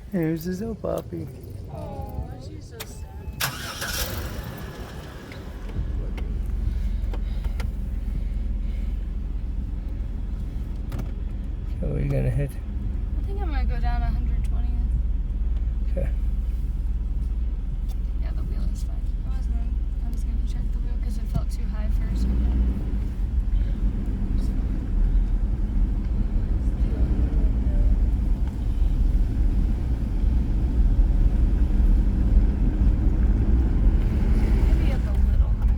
Here's his little puppy. Oh, she's so sad. So what are you gonna hit? I think I'm gonna go down 120. Okay. Yeah, the wheel is fine. I was gonna check the wheel because it felt too high first. Maybe up a little higher.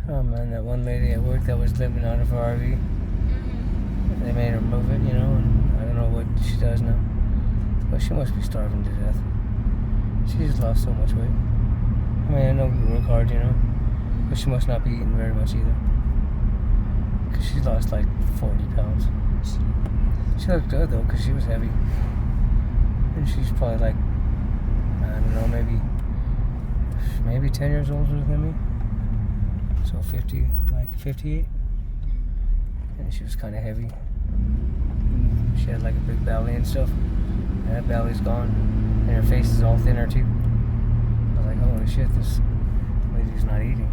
Oh man, that one lady at work that was living out of her RV. Mm-hmm. They made her move it, you know, and I don't know what she does now. But she must be starving to death. She just lost so much weight. I mean, I know we work hard, you know, but she must not be eating very much either. Because she lost like 40 pounds. She looked good though, because she was heavy. And she's probably like, I don't know, maybe 10 years older than me. So 50, like 58. And she was kind of heavy. And she had like a big belly and stuff. And that belly's gone. And her face is all thinner too. I was like, holy shit, this lady's not eating.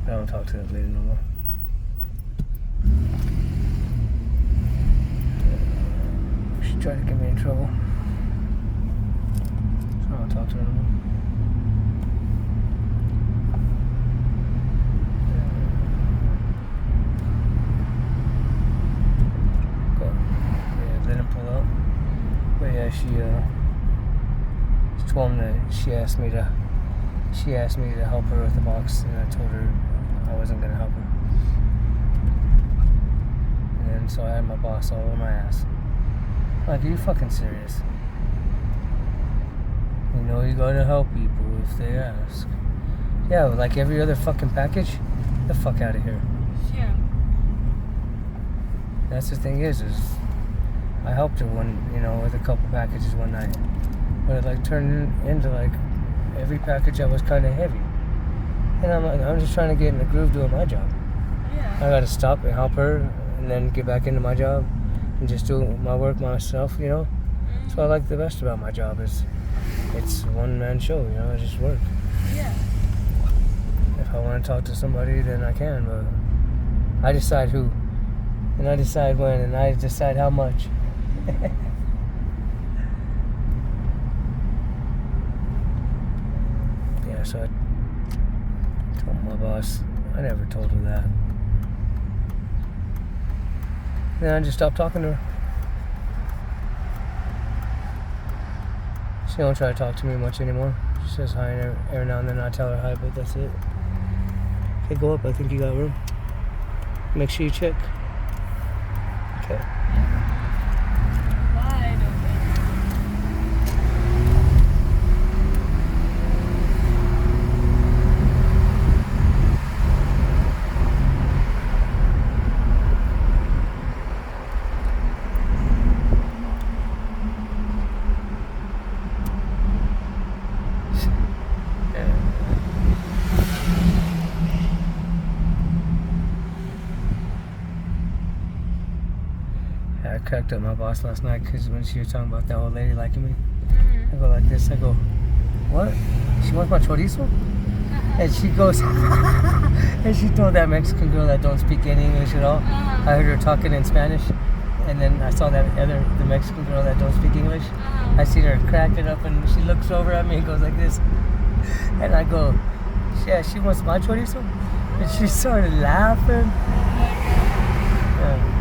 I don't talk to that lady no more. She tried to get me in trouble. So I don't talk to her no more. Yeah, let him pull out. But yeah, she told him that she asked me to help her with the box, and I told her I wasn't gonna help her. And then so I had my boss all over my ass. Like, are you fucking serious? You know you gotta help people if they ask. Yeah, like every other fucking package, get the fuck out of here. Yeah. That's the thing is I helped her with a couple packages one night. But it like turned into like every package that was kind of heavy. And I'm like, I'm just trying to get in the groove doing my job. Yeah. I gotta stop and help her and then get back into my job and just do my work myself, you know? That's what I like the best about my job is it's a one-man show, you know, I just work. Yeah. If I want to talk to somebody, then I can, but I decide who, and I decide when, and I decide how much. Yeah, so I told my boss, I never told her that. Then I just stopped talking to her. She don't try to talk to me much anymore. She says hi, and every now and then I tell her hi, but that's it. Okay, go up. I think you got room. Make sure you check. Okay. Wide open. I cracked up my boss last night because when she was talking about that old lady liking me, Mm-hmm. I go like this. I go, what? She wants my chorizo? And she goes, and she told that Mexican girl that don't speak any English at all. I heard her talking in Spanish, and then I saw the Mexican girl that don't speak English. I see her crack it up, and she looks over at me and goes like this, and I go, yeah, she wants my chorizo, and she started laughing. Yeah.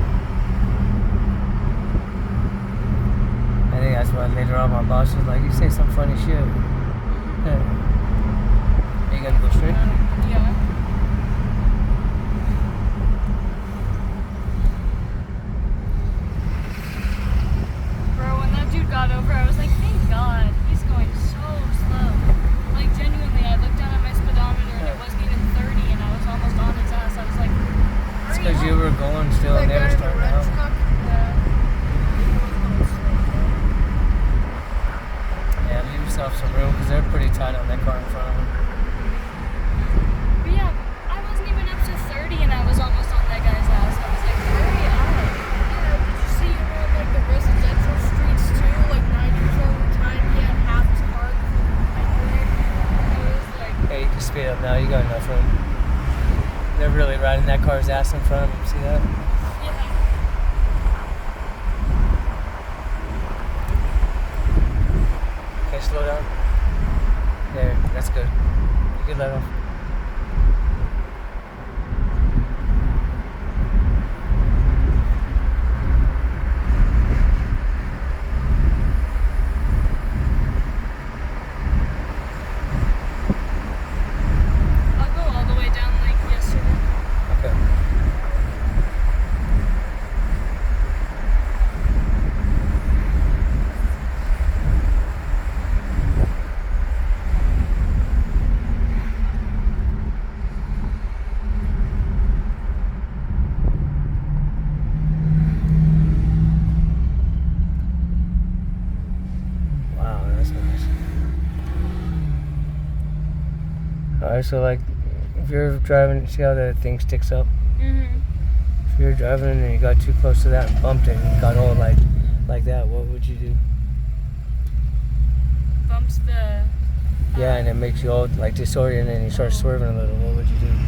I think that's why later on my boss was like, you say some funny shit. Yeah. Are you gonna go straight? Yeah. Bro, when that dude got over, I was like, thank God. He's going so slow. Like, genuinely, I looked down at my speedometer and it wasn't even 30 and I was almost on his ass. I was like, It's hurry because you up. were going still and they were starting out. Yeah, leave yourself some room because they're pretty tight on that car in front of them. But yeah, I wasn't even up to 30 and I was almost on that guy's ass. I was like, hurry up. Yeah, did you see around like the residential streets too? Like 90s all the time, he had half his car hydrated. I was like, Hey, you can speed up now. You got enough room. They're really riding that car's ass in front of them. See that? yeah. Okay, slow down. There, that's good. You can let off. I'll go all the way down like yesterday. Okay. Wow, that's nice. Alright, so like, if you're driving, see how the thing sticks up? Mm-hmm. If you're driving and you got too close to that and bumped it and got all like that, what would you do? Bumps the... Yeah, and it makes you all like disoriented and you start swerving a little. What would you do? Want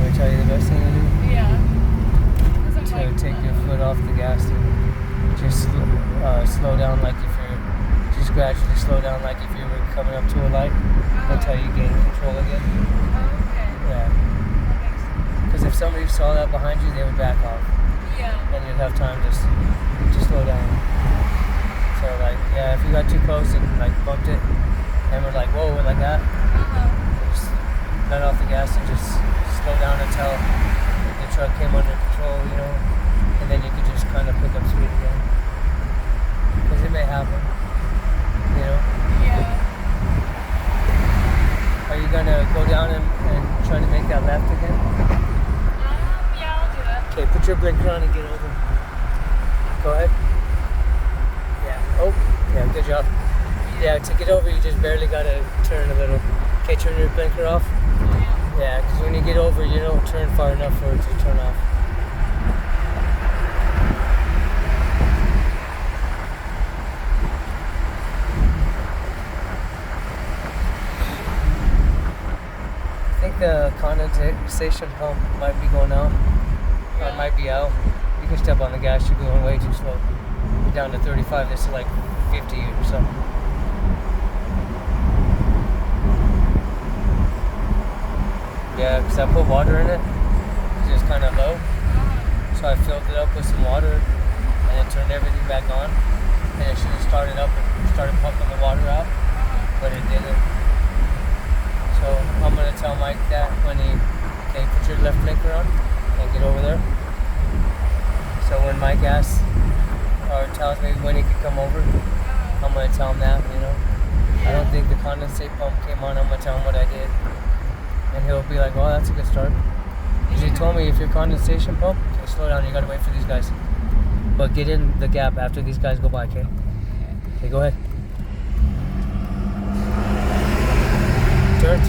me to tell you the best thing to do? Yeah. 'Cause I'm To like, take your foot off the gas and just slow down like if you're, just gradually slow down like if you were coming up to a light until you gain control again. okay. Yeah. That makes sense. Because if somebody saw that behind you, they would back off. Yeah. And you'd have time to slow down. So like, yeah, if you got too close and like bumped it, and we're like, whoa, like that, just let off the gas and just slow down until the truck came under control, you know, and then you could just kind of pick up speed again. Because it may happen, you know. Yeah. Are you gonna go down and try to make that left again? Yeah, I'll do that. Okay, put your blinker on and get over. Go ahead. Yeah. Oh, yeah, good job. Yeah, to get over, you just barely gotta turn a little. Okay, turn your blinker off. Yeah. Yeah, because when you get over, you don't turn far enough for it to turn off. I think the condensation pump might be going out. Or it might be out. You can step on the gas, you're going way too slow. You're down to 35, this is like 50 or something. Yeah, because I put water in it. It's just kind of low. So I filled it up with some water and then turned everything back on. And it should have started up and started pumping the water out, but it didn't. So I'm going to tell Mike that left blinker on and get over there. So when Mike asks or tells me when he could come over, I'm gonna tell him that, you know. I don't think the condensate pump came on. I'm gonna tell him what I did, and he'll be like, "Oh, that's a good start." Because he told me if your condensation pump, okay, slow down. You gotta wait for these guys, but get in the gap after these guys go by, okay? Okay, go ahead.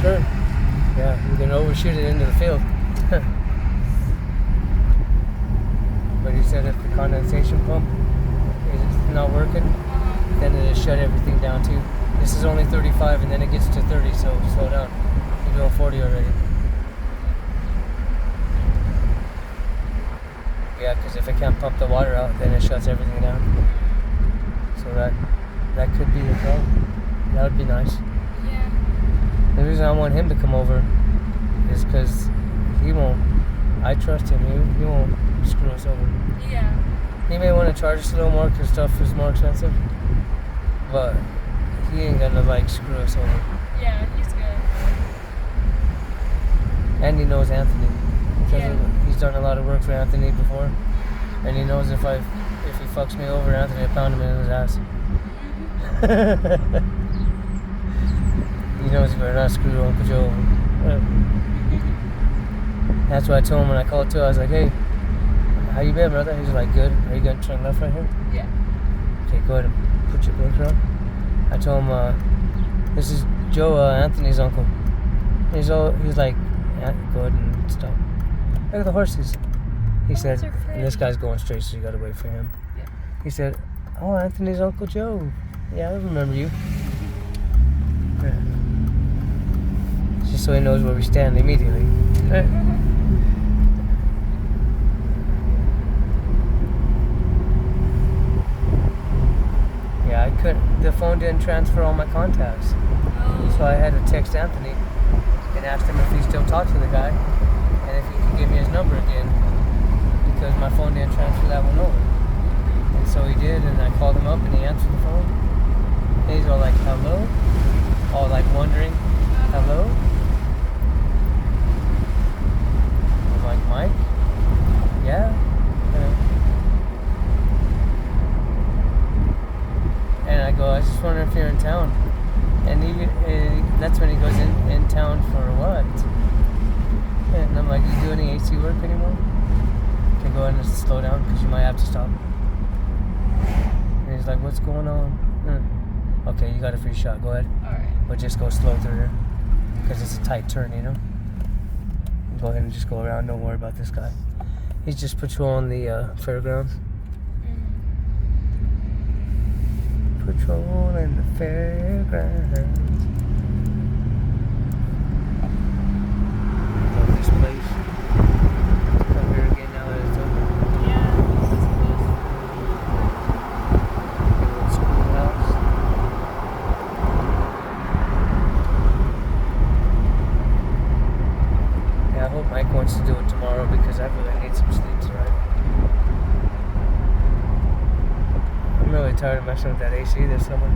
Turn. Yeah, you're gonna overshoot it into the field. But he said if the condensation pump is not working, then it'll shut everything down too. This is only 35 and then it gets to 30, so slow down. You're doing 40 already. Yeah, because if it can't pump the water out, then it shuts everything down. So that could be the problem. That would be nice. Yeah. The reason I want him to come over is because he won't. I trust him. He won't screw us over. Yeah. He may want to charge us a little more because stuff is more expensive, but he ain't gonna like screw us over. Yeah, he's good. And he knows Anthony. Because Yeah. he's done a lot of work for Anthony before, and he knows if he fucks me over, Anthony will pound him in his ass. He knows he better not screw Uncle Joe over. That's what I told him when I called too. I was like, "Hey, how you been, brother?" He's like, "Good. Are you gonna turn left right here?" Yeah. Okay, go ahead and put your blinker on. I told him, "This is Joe, Anthony's uncle." He's like, "Yeah, go ahead and stop. Look at the horses." He said, are and this guy's going straight, so you gotta wait for him. Yeah. He said, "Oh, Anthony's Uncle Joe. Yeah, I remember you." Yeah. Just so he knows where we stand immediately. Yeah, I couldn't. The phone didn't transfer all my contacts, so I had to text Anthony and asked him if he still talked to the guy and if he could give me his number again because my phone didn't transfer that one over. And so he did, and I called him up and he answered the phone. And he's all like, "Hello?" All like wondering, "Hello?" I'm like, "Mike? Yeah?" And I go, "I was just wondering if you're in town." And that's when he goes, in town for what? And I'm like, "You do any AC work anymore? Okay, go ahead and slow down because you might have to stop." And he's like, "What's going on?" Okay, you got a free shot. Go ahead. Alright. But just go slow through here because it's a tight turn, you know? Go ahead and just go around. Don't worry about this guy. He's just patrolling the fairgrounds. Patrolling the fairgrounds. Love this place. Come here again now that it's open. Yeah. This is close. Little schoolhouse. Yeah, I hope Mike wants to do it tomorrow because I really need some sleep tonight. I'm really tired of messing with that AC this summer.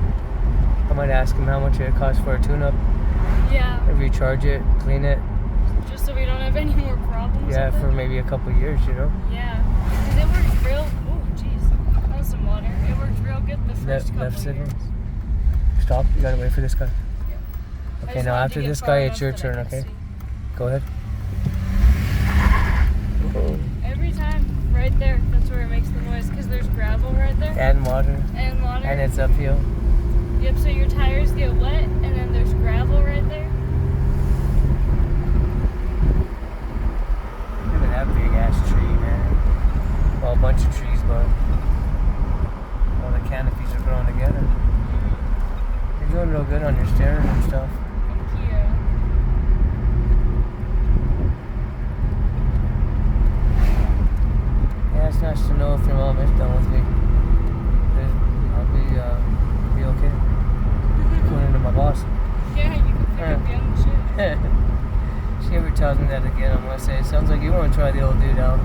I might ask him how much it costs for a tune-up, Yeah. recharge it, clean it. Just so we don't have any more problems. Yeah, with for it. maybe a couple years, you know. Yeah. Because it worked real. Oh, jeez. That was some water. It worked real good the first couple Left signal. years. Stop. You gotta wait for this guy. I Okay, just now wanted after to get this far guy, enough it's your that I turn. could Okay, see. go ahead. Whoa. Every time, right there. That's where it makes the noise. Because there's gravel right there. And water, And water. and it's uphill. Yep, so your tires get wet, and then there's gravel right there. Look at that big ass tree, man. Well, a bunch of trees, but all the canopies are growing together. You're doing real good on your steering and stuff. Thank you. Yeah, it's nice to know if your mom is done with me. I'll be okay. Going into my boss. Yeah, you can pick Yeah. up young shit. She ever tells me that again, I'm gonna say, "It sounds like you want to try the old dude out." No,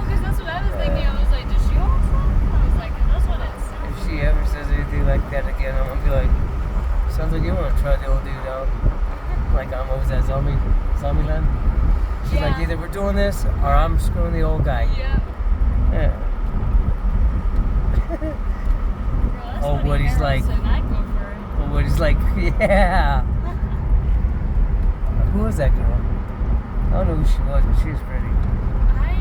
because that's what I was thinking. I was like, does she want some? I was like, that's what it If sounds she ever says anything like that again, I'm gonna be like, "Sounds like you want to try the old dude out." Like, what was that, Zombieland? She's like, Yeah. either we're doing this or I'm screwing the old guy. Yeah. Yeah. Bro, that's Oh, Woody Woody's like- Harrelson. I'd go for it. But Woody's like, yeah. Who was that girl? I don't know who she was, but she was pretty. I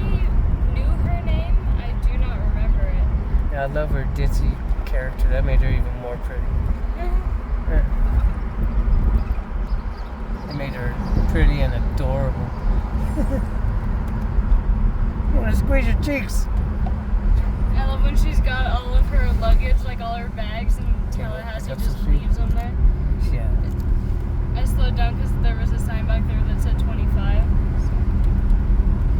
knew her name. I do not remember it. Yeah, I love her ditzy character. That made her even more pretty. Yeah. It made her pretty and adorable. You want to squeeze your cheeks? I love when she's got all of her luggage, like all her bags, and Tallahassee That's just so sweet. leaves them there. Yeah. I slowed down because there was a sign back there that said 25. So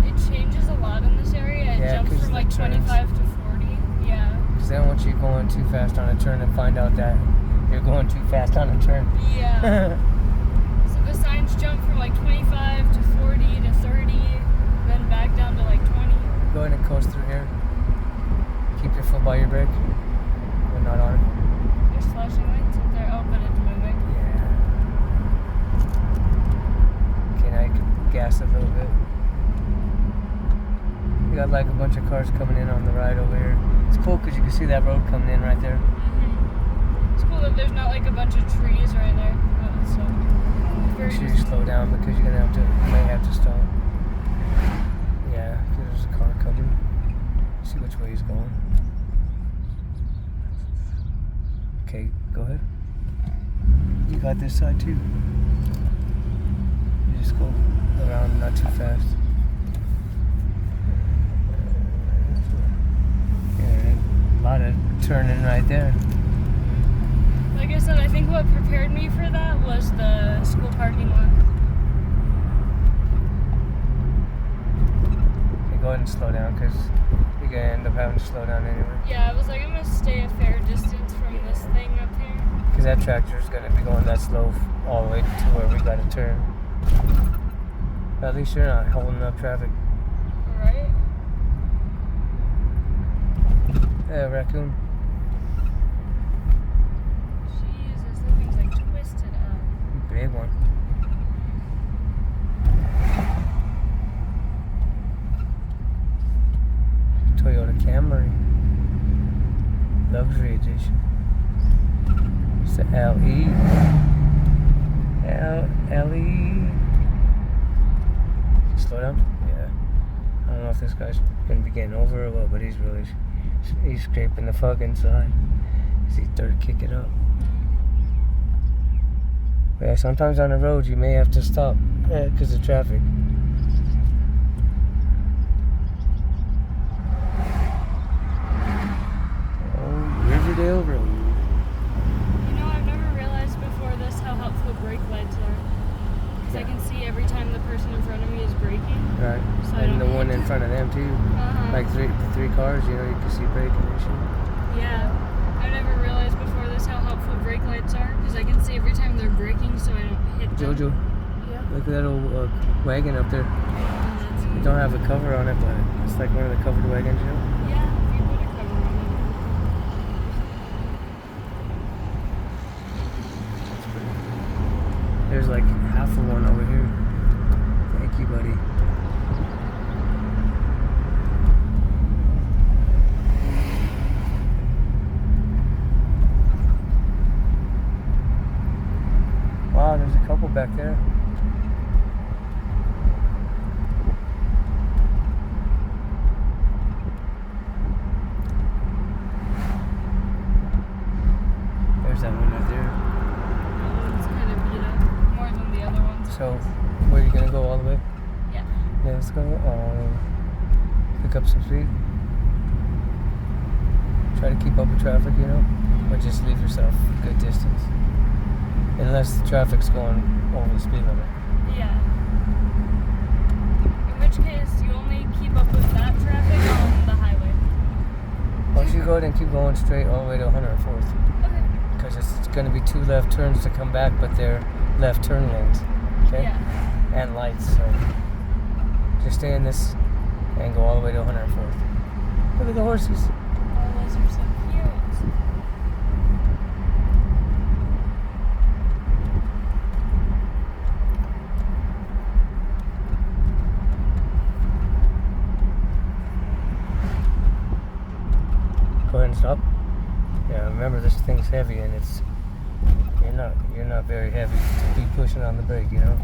it changes a lot in this area. It Yeah, jumps 'cause from the like turns. 25 to 40. Yeah. Because they don't want you going too fast on a turn and find out that you're going too fast on a turn. Yeah. So the signs jump from like 25 to 40 to 30, then back down to like 20. Go ahead and coast through here. Keep your foot by your brake. We're not on it. There's flashing lights up there. Oh, but it's moving. Yeah. Okay, now you can gas a little bit. You got like a bunch of cars coming in on the ride over here. It's cool because you can see that road coming in right there. Mm-hmm. It's cool that there's not like a bunch of trees right there. So Make very sure you slow down because you're gonna you may have to stop. Yeah, because there's a car coming. See which way he's going. Okay, go ahead. You got this side too. You just go around, not too fast. Yeah, a lot of turning right there. Like I said, I think what prepared me for that was the school parking lot. Okay, go ahead and slow down because you're gonna end up having to slow down anyway. Yeah, I was like, I'm gonna stay a fair distance from this thing up here. Because that tractor is going to be going that slow all the way to where we got to turn. But at least you're not holding up traffic. Right? Yeah, raccoon. Jesus, that thing's like twisted up. Big one. Toyota Camry. Luxury edition. It's the LE. LE. Slow down? Yeah. I don't know if this guy's gonna be getting over or what, but he's scraping the fucking side. See dirt kick it up. But yeah, sometimes on the road you may have to stop because of traffic. Oh, Riverdale Road. You know, I've never realized before this how helpful brake lights are. Because I can see every time the person in front of me is braking. Right. So I And the don't one need in to- front of them too. Uh-huh. Like the three cars, you know, you can see braking and shit. Yeah. I never realized before this how helpful brake lights are. Because I can see every time they're braking so I don't hit them. Jojo, Yeah. look at that old wagon up there. That's It don't have a cover on it, but it's like one of the covered wagons, you know? Yeah, if you put a cover on it. There's like half of one over here. Thank you, buddy. Wow, there's a couple back there. There's that one right there. That one's kind of beat up more than the other ones. So, where are you gonna go all the way? Yeah. Yeah, let's go. Pick up some speed. Try to keep up with traffic, you know, but just leave yourself a good distance. Unless the traffic's going over the speed limit. Yeah. In which case, you only keep up with that traffic on the highway. Why don't you go ahead and keep going straight all the way to 104th? Okay. Because it's going to be 2 left turns to come back, but they're left turn lanes. Okay? Yeah. And lights, so just stay in this and go all the way to 104th. Look at the horses. Oh, those are so cute. Stop. Yeah, remember this thing's heavy and it's you're not very heavy to be pushing on the brake, you know?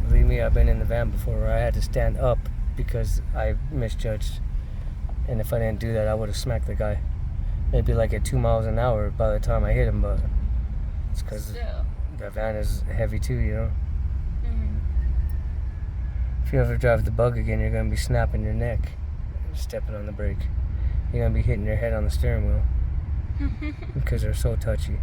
Believe me, I've been in the van before where I had to stand up because I misjudged. And if I didn't do that, I would have smacked the guy. Maybe like at 2 miles an hour by the time I hit him, but it's because the van is heavy too, you know? If you ever drive the Bug again, you're going to be snapping your neck, stepping on the brake. You're going to be hitting your head on the steering wheel because they're so touchy.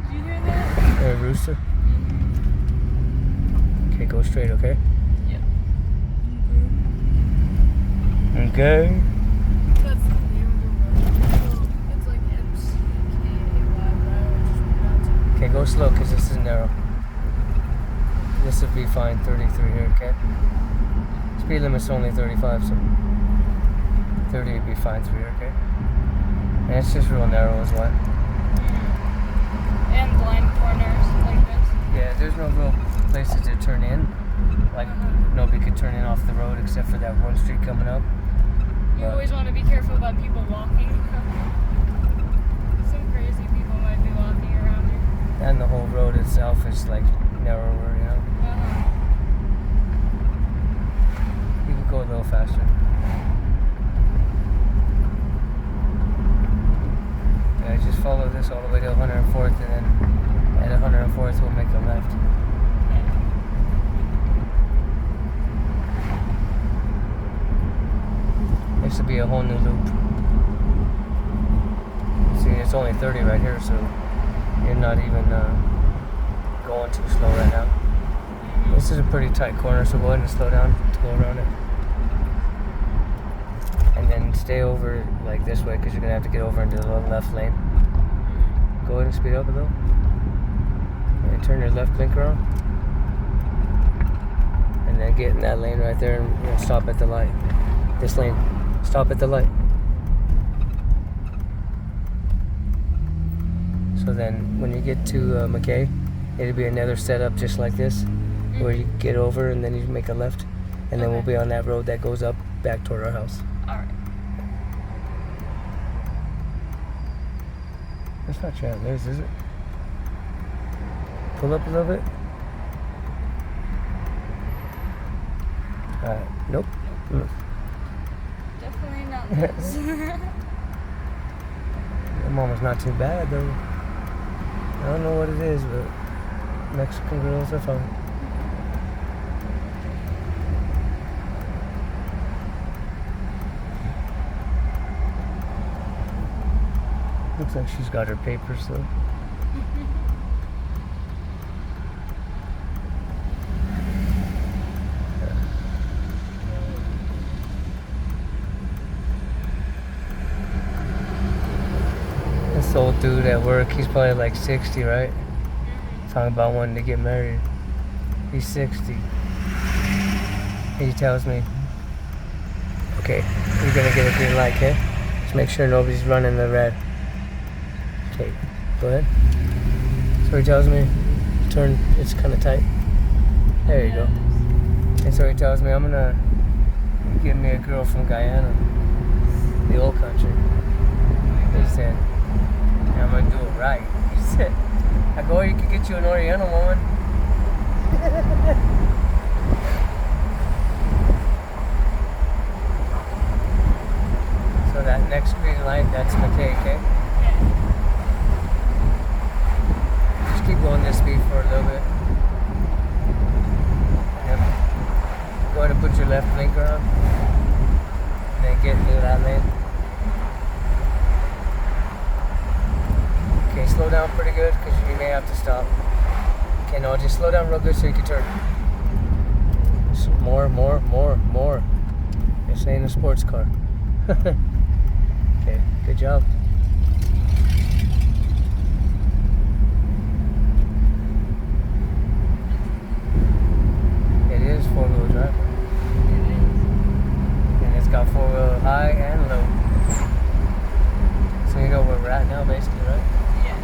Did you hear that? Hey, rooster. Okay, go straight, okay? Yep. Okay. That's the name of the road. It's like MCKAY, but I don't just pronounce it. Okay, go slow because this is narrow. This would be fine, 33 here, okay? Speed limit's only 35, so 30 would be fine through here, okay? And it's just real narrow as well. And blind corners like this. Yeah, there's no real places to turn in. Like, nobody could turn in off the road except for that one street coming up. You always want to be careful about people walking. Some crazy people might be walking around here. And the whole road itself is like narrower, you know? You could go a little faster. Yeah, just follow this all the way to 104th, and then at 104th we'll make a left. This will be a whole new loop. See, it's only 30 right here, so you're not even going too slow right now. This is a pretty tight corner, so go ahead and slow down to go around it. And then stay over like this way because you're going to have to get over into the left lane. Go ahead and speed up a little. And turn your left blinker on. And then get in that lane right there and stop at the light. This lane. Stop at the light. So then when you get to McKay, it'll be another setup just like this, where you get over and then you make a left, and then we'll be on that road that goes up back toward our house. Alright. That's not Chandler's, is it? Pull up a little bit. Nope. Definitely not this. That mama's not too bad though. I don't know what it is, but Mexican girls are fun. Looks like she's got her papers though. This old dude at work, he's probably like 60, right? Talking about wanting to get married. He's 60. He tells me, okay, you're gonna get a green light, okay? Just make sure nobody's running the red. Okay, go ahead. So he tells me, turn, it's kind of tight. There you go. And so he tells me, I'm gonna get me a girl from Guyana, the old country. He said, and I'm gonna do it right. He said, I go, you can get you an Oriental woman. So that next green light, that's McKay, okay? Just keep going this speed for a little bit. Yep. Go ahead and put your left blinker on. And then get into that lane. Okay, slow down pretty good because you may have to stop. Okay, no, just slow down real good so you can turn. Just more. This ain't a sports car. Okay, good job. It is four-wheel drive. And it's got four-wheel high and low. So you know where we're at now, basically, right? Yeah.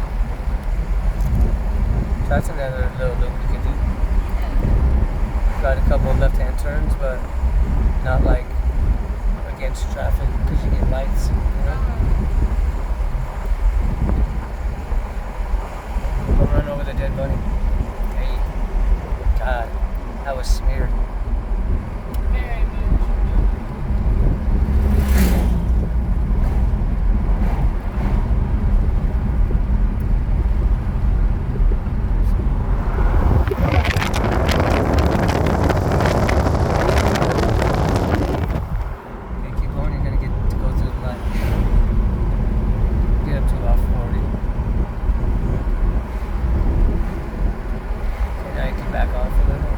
So that's another little loop you can do. turns, but not like against traffic because you get lights, you know. Don't run over the dead bunny. Hey, God, that was smeared. Very much. Okay, keep going. You're gonna get to go through the light. Get up to about 40. Okay, now you can back off a little.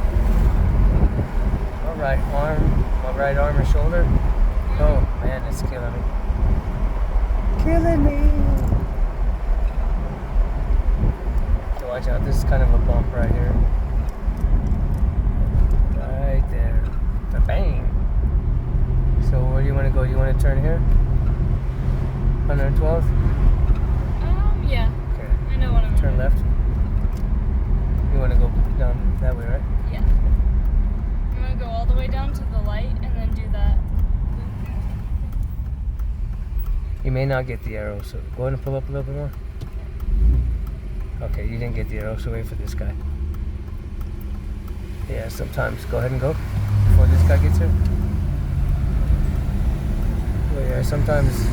My right arm and shoulder. Oh man, it's killing me. Killing me. Okay, watch out. This is kind of a bump right here. Right there. Bang. So where do you want to go? You want to turn here? 112? Yeah. Okay. I know what I'm Turn doing. left. You want to go down that way, right? Yeah. I'm gonna go all the way down to the light and then do that. You may not get the arrow, so go ahead and pull up a little bit more. Okay, you didn't get the arrow, so wait for this guy. Yeah, sometimes go ahead and go before this guy gets here. Well, yeah, sometimes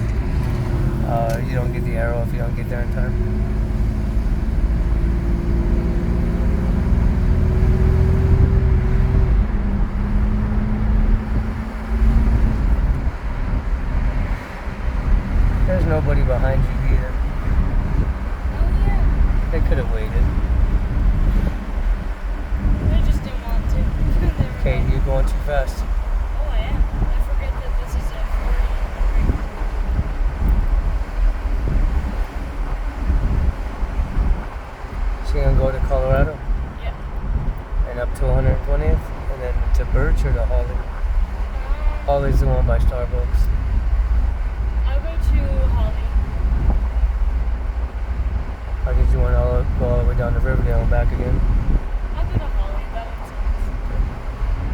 you don't get the arrow if you don't get there in time. There's nobody behind you either. Oh yeah. They could have waited. I just didn't want to. They were Okay, like, you're going too fast. oh, I am. I forget that this is a 40. So you're gonna go to Colorado Yeah. and up to 120th, and then to Birch or to Holly. Holly's the one by Starbucks. I'll go to Holly. Or did you want to go all the way down to Riverdale and back again? I'll go to Holly. That makes sense.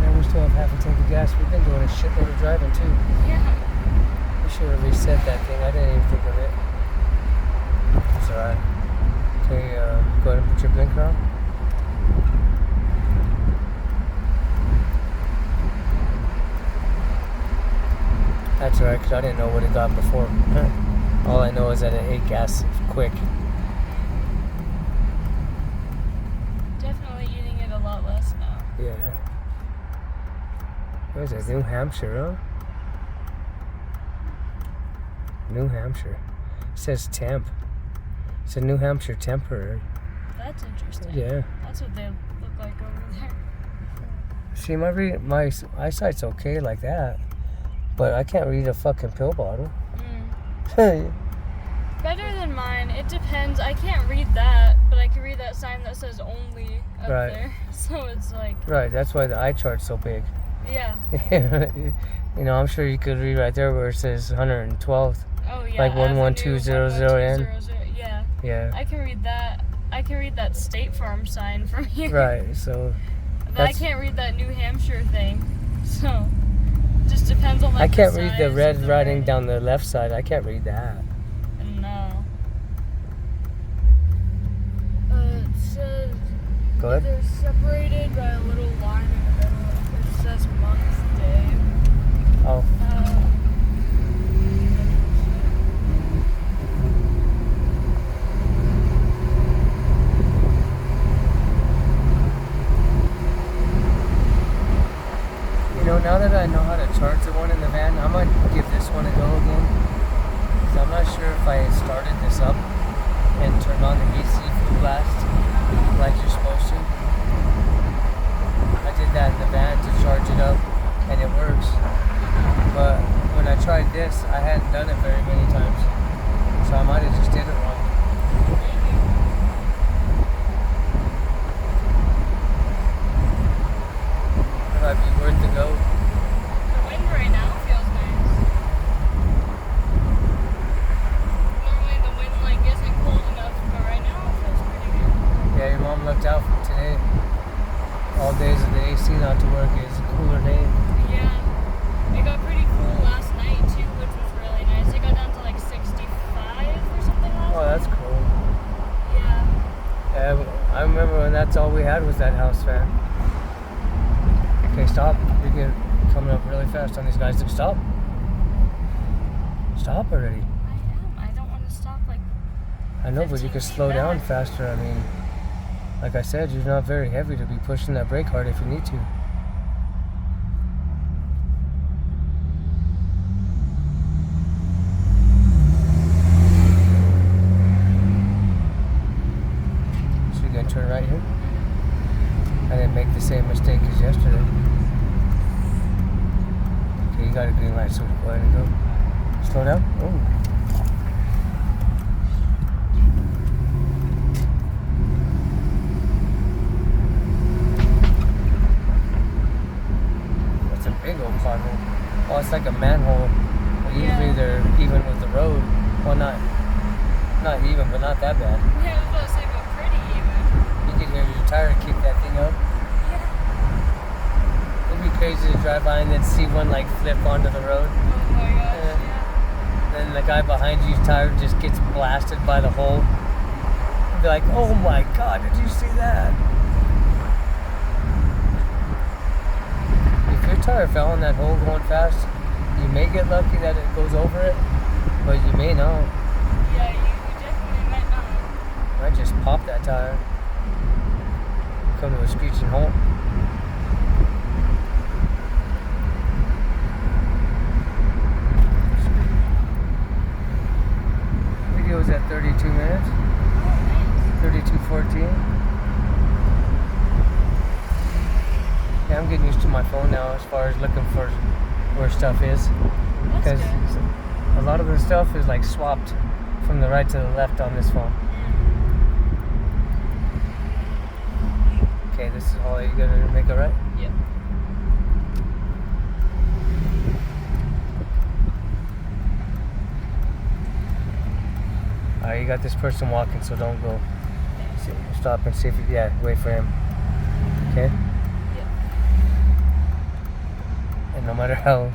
And we still have half a tank of gas. We've been doing a shitload of driving too. Yeah. We should have reset that thing. I didn't even think of it. It's alright. Okay, go ahead and put your blinker on. That's alright, because I didn't know what it got before. All I know is that it ate gas quick. Definitely eating it a lot less now. Yeah. Where's it? New Hampshire, huh? New Hampshire. It says temp. It's a New Hampshire temporary. That's interesting. Yeah. That's what they look like over there. See, my eyesight's okay like that, but I can't read a fucking pill bottle. Better than mine. It depends. I can't read that, but I can read that sign that says only up Right. there. So it's like, Right, that's why the eye chart's so big. yeah. You know, I'm sure you could read right there where it says 112th. Oh yeah. Like Avenue 11200N. 11200. Yeah. Yeah. I can read that. I can read that State Farm sign from here. Right, so But I that's- can't read that New Hampshire thing. So just depends on like I can't the read the size red of the writing writing. down the left side. I can't read that. No. It says Go ahead. they're separated by a little line in the middle. It says month, day. Oh, you know, now that I know how to charge the one in the van, I might give this one a go again. 'Cause I'm not sure if I started this up and turned on the AC full blast like you're supposed to. I did that in the van to charge it up, and it works. But haven't looked out for today. All days of the AC not to work is a cooler day. Yeah. It got pretty cool last night too, which was really nice. It got down to like 65 or something last Oh, that's night. cool. Yeah. Yeah, I remember when that's all we had was that house fan. Okay, stop. You're getting coming up really fast on these guys. Stop. Stop already. I am. I don't want to stop like. I know, but you 15 can feet slow down back. faster. I mean, like I said, you're not very heavy to be pushing that brake hard if you need to. So you're gonna turn right here? I didn't make the same mistake as yesterday. Okay, you got a green light, so go ahead and go. Slow down. Oh. It's a big old pothole. Oh, it's like a manhole. Well, usually Yeah. they're even with the road. Well, not even, but not that bad. Yeah, I was about to say, but pretty even. You can hear your tire kick that thing up. Yeah. It'd be crazy to drive by and then see one like flip onto the road. Oh my gosh. Yeah. Yeah. Then the guy behind you's tire just gets blasted by the hole. You'd be like, oh my god, did you see that? If your tire fell in that hole going fast, you may get lucky that it goes over it, but you may not. Yeah, you definitely might not. Might just pop that tire. Come to a screeching halt. Video's at 32 minutes. Oh, 32:14. Yeah, I'm getting used to my phone now as far as looking for where stuff is. nice. That's Because good. a lot of the stuff is like swapped from the right to the left on this phone. Okay, this is all you're gonna make it right? Yep. Alright, you got this person walking, so don't go. Stop and see if you, yeah, wait for him. Okay? Yep. And no matter how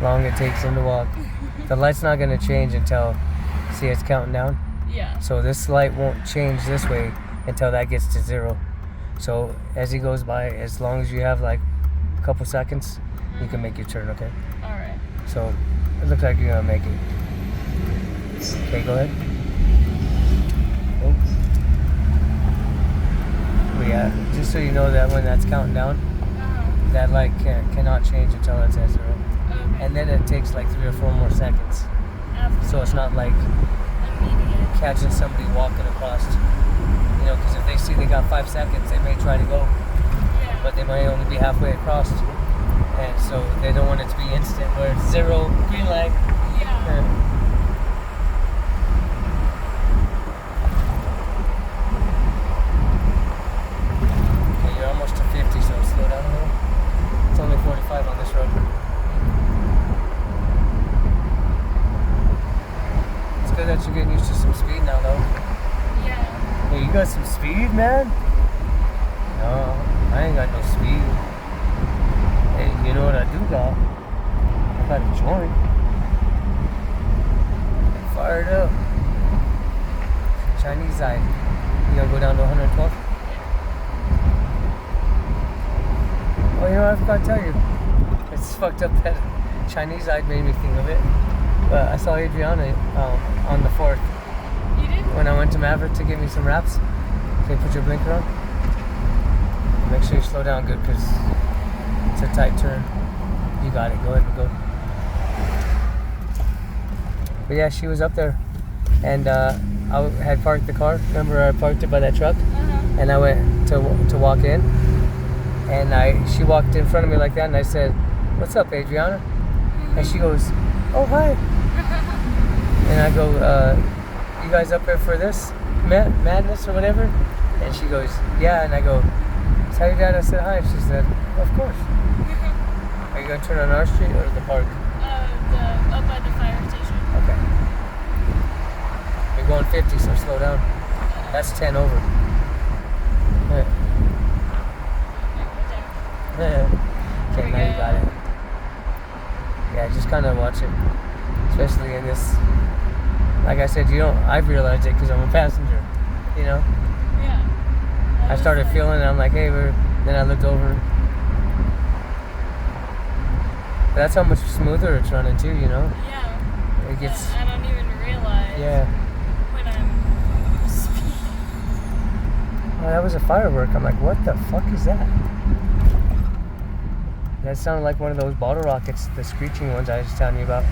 long it takes him to walk, the light's not gonna change until, see it's counting down? Yeah. So this light won't change this way until that gets to 0. So as he goes by, as long as you have like a couple seconds, you can make your turn, okay? Alright. So it looks like you're gonna make it. Okay, go ahead. Oops. But yeah, just so you know that when that's counting down, that light cannot change until it's at 0. Okay. And then it takes like 3 or 4 more seconds. After So it's not like immediate. catching somebody walking across. You know, because if they see they got 5 seconds, they may try to go, Yeah. but they might only be halfway across. And so they don't want it to be instant where it's 0, green light. Yeah. Okay, you're almost to 50, so slow down a little. It's only 45 on this road. It's good that you're getting used to some speed now, though. Yeah. Hey, you got some speed, man? No, I ain't got no speed. Hey, you know what I do got? I got a joint. Fired up. Chinese side. You gonna go down to 112? Oh, you know, I forgot to tell you. It's fucked up that Chinese side made me think of it. But I saw Adriana on the 4th You did? when I went to Maverick to get me some wraps. Okay, put your blinker on. Make sure you slow down good because it's a tight turn. You got it. Go ahead and go. But yeah, she was up there. And I had parked the car. Remember I parked it by that truck? Uh-huh. And I went to walk in. And she walked in front of me like that. And I said, "What's up, Adriana?" And she goes, "Oh, hi." And I go, "You guys up here for this madness or whatever?" And she goes, "Yeah." And I go, "Tell your dad I said hi." And she said, "Of course." Are you going to turn on our street or the park? Up by the fire station. Okay. You're going 50, so slow down. That's 10 over. Yeah. There Okay, we now you go. got it. Yeah, just kind of watch it. Especially in this, like I said, I've realized it because I'm a passenger, you know? Yeah. I started feeling it, I'm like, hey, then I looked over. But that's how much smoother it's running too, you know? Yeah. It gets, I don't even realize yeah. when I'm speeding. Oh, that was a firework. I'm like, what the fuck is that? That sounded like one of those bottle rockets, the screeching ones I was telling you about.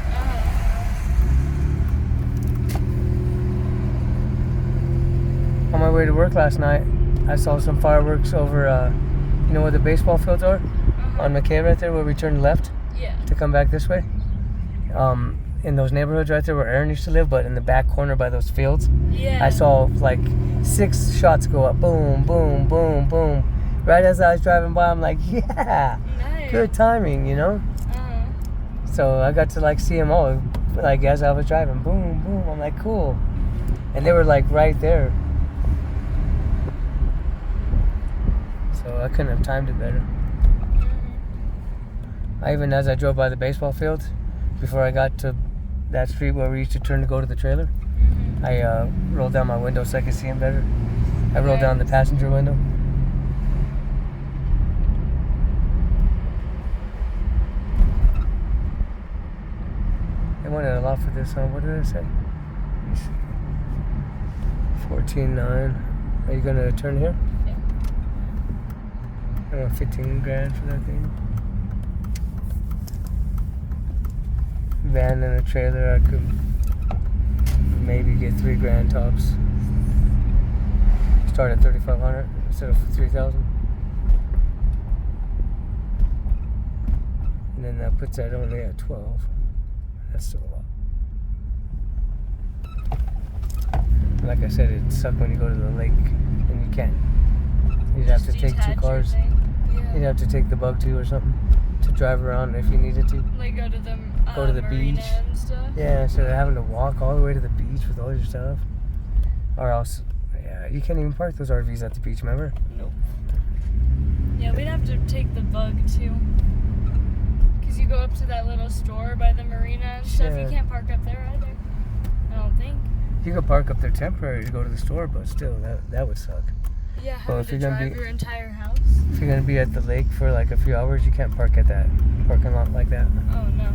On my way to work last night, I saw some fireworks over, you know where the baseball fields are? On McKay right there where we turned left Yeah. to come back this way. In those neighborhoods right there where Aaron used to live, but in the back corner by those fields, Yeah. I saw like 6 shots go up. Boom, boom, boom, boom. Right as I was driving by, I'm like, yeah, Nice. good timing, you know? So I got to like see them all, like as I was driving. Boom, boom. I'm like, cool. And they were like right there. So I couldn't have timed it better. As I drove by the baseball field, before I got to that street where we used to turn to go to the trailer, I rolled down my window so I could see him better. I rolled down the passenger window. They wanted a lot for this, huh? What did I say? Let me see. 14.9. Are you gonna turn here? Yeah. I want 15 grand for that thing. Van and a trailer, I could maybe get 3 grand tops. Start at 3,500 instead of 3,000. And then that puts that only at 12. That's still a lot. Like I said, it sucks when you go to the lake and you can't. You'd have to Just take 2 detach your cars. thing. You'd have to take the bug too or something to drive around if you needed to. Like go to the beach. marina and stuff. Yeah, instead of having to walk all the way to the beach with all your stuff. Or else, yeah, you can't even park those RVs at the beach, remember? Nope. Yeah, we'd have to take the bug too. Because you go up to that little store by the marina and stuff. Yeah. You can't park up there either. I don't think. You could park up there temporary to go to the store, but still, that would suck. Yeah, Well, having if to you're gonna drive be- your entire house. If you're gonna be at the lake for like a few hours, you can't park at that parking lot like that. Oh no.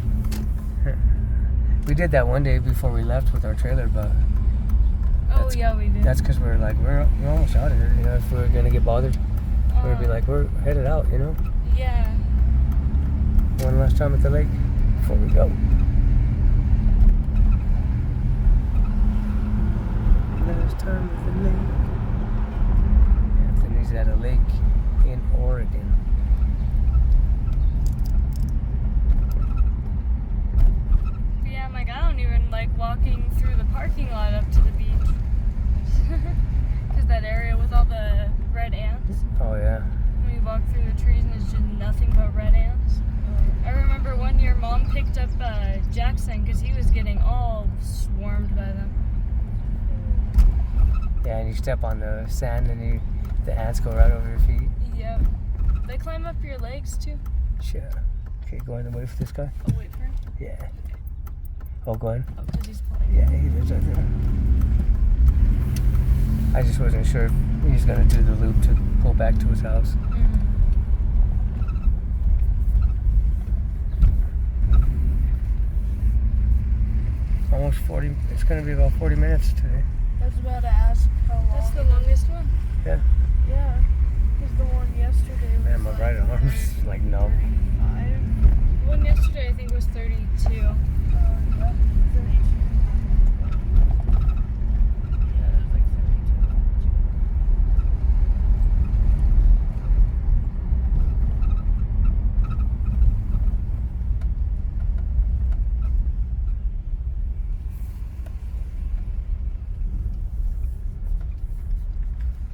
We did that one day before we left with our trailer, but Oh That's- yeah, we did. that's because we're almost out of here. You know, if we were gonna get bothered, we'd be like, we're headed out, you know? Yeah. One last time at the lake before we go. Last time at the lake. Anthony's at a lake in Oregon. But yeah, I'm like, I don't even like walking through the parking lot up to the beach. Because that area with all the red ants. Oh yeah. When you walk through the trees and it's just nothing but red ants. I remember one year Mom picked up Jackson because he was getting all swarmed by them. Yeah, and you step on the sand and the ants go right over your feet. Yep. They climb up your legs too. Shit. Okay, go ahead and wait for this guy. Oh, wait for him. Yeah. Oh, go ahead. Oh, because he's playing. Yeah, he lives right there. I just wasn't sure if he was gonna do the loop to pull back to his house. Almost 40. It's gonna be about 40 minutes today. I was about to ask how long. That's the longest one. Yeah. Because the one yesterday was Man, my right arm's like numb. 5. The one yesterday I think was 32. Yeah, 32. Yeah, it was like 32.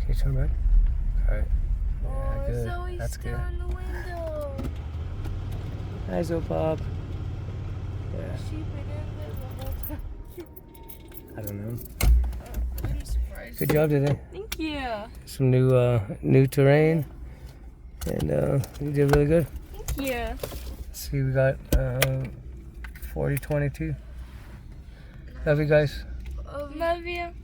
Okay, turn back. Alright. Yeah, Oh, good. Zoe's That's still good. in the window. Hi, Zopop. Yeah, She been in there the whole time. I don't know. I'm surprised. Good job today. Thank Thank you. Some new terrain, and you did really good. Thank you. Let's see, we got 40-22. Love you guys. Love you.